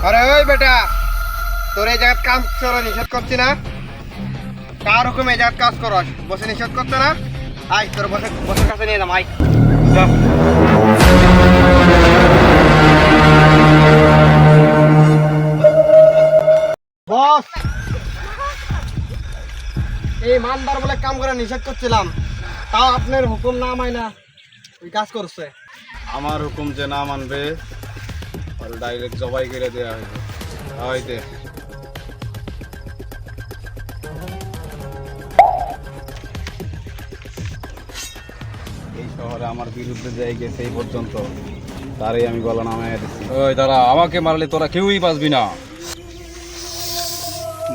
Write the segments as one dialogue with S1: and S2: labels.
S1: আরে ওই বেটা, তোর এই জায়গায় কাজ করা নিষেধ করছি না? কার হুকুমে এই জায়গায় কাজ করস? বসে নিষেধ করছে না? আয় তোর বসের কাছে নিয়ে যাম, আয় যা। বস, এই মানদার বলে কাম করে নিষেধ করছিলাম, তাও আপনার হুকুম না মাইনা ওই কাজ করছে।
S2: আমার হুকুম যে না মানবে আর ডাইরেক্ট জবাই করে দেওয়া হইবে। হইতে এই শহরে আমার বিরুদ্ধে যাই গেছে এই পর্যন্ত, তারই আমি গলা নামাইয়া দিচ্ছি।
S3: ওই দাঁড়া, আমাকে মারলে তোরা কেউই বাঁচবি না।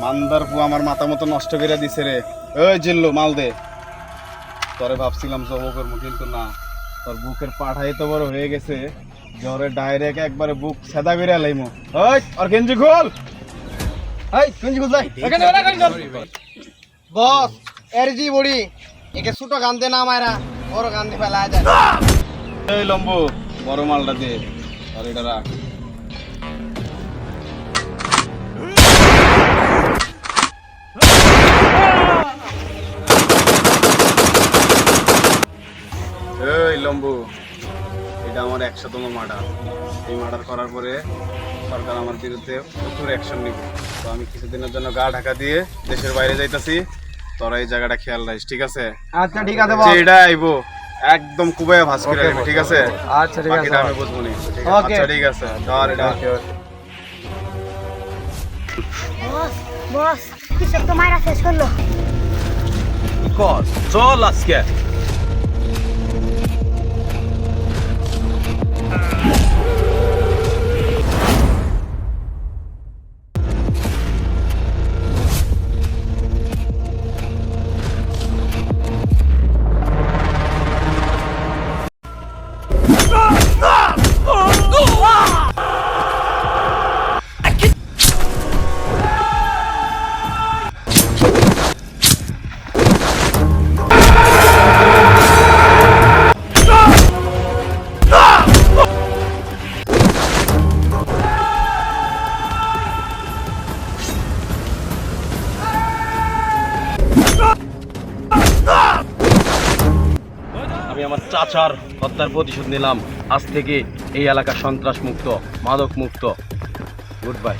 S2: মান্দার পু আমার মাথা মতো নষ্ট করে দিছে রে। ওই জিল্লু মাল দে। তোরে ভাবছিলাম জব করবো, কিন্তু না, তোর বুকের পাঠাই তো বড় হয়ে গেছে, জ্বরে ডাইরেক্ট একবারে বুক সেদা করে লাইমু। ওই আর গেঞ্জি খোল।
S1: এই গেঞ্জি খুলতে বস, এর জি বড়ি একে ছোট গান্ধে না মায়েরা বড় গান্ধে ফেলা যায়।
S2: এই লম্বু বড় মালটা দে, আর এটা রাখ। এই লম্বু, এটা আমার 100তম মার্ডার। এই মার্ডার করার পরে সরকার আমার বিরুদ্ধে প্রচুর অ্যাকশন নিবে। তো আমি কিছুদিনের জন্য গা ঢাকা দিয়ে দেশের বাইরে যাইতাছি। তোরা এই জায়গাটা খেয়াল রাখিস, ঠিক আছে?
S1: আচ্ছা ঠিক আছে বস।
S2: এটা আইবো একদম কুবাইয়া ভাঁজ করে রাখবি, ঠিক আছে?
S1: আচ্ছা ঠিক আছে
S2: বাকিটা আমি বুঝবো নি।
S1: ওকে।
S2: আচ্ছা ঠিক আছে, ধর এটা।
S4: বস বস কৃষক তো মায়েরা শেষ করলো।
S3: কর চল আজকে। আমি আমার চাচার হত্যার প্রতিশোধ নিলাম। আজ থেকে এই এলাকা সন্ত্রাস মুক্ত, মাদক মুক্ত। Good bye.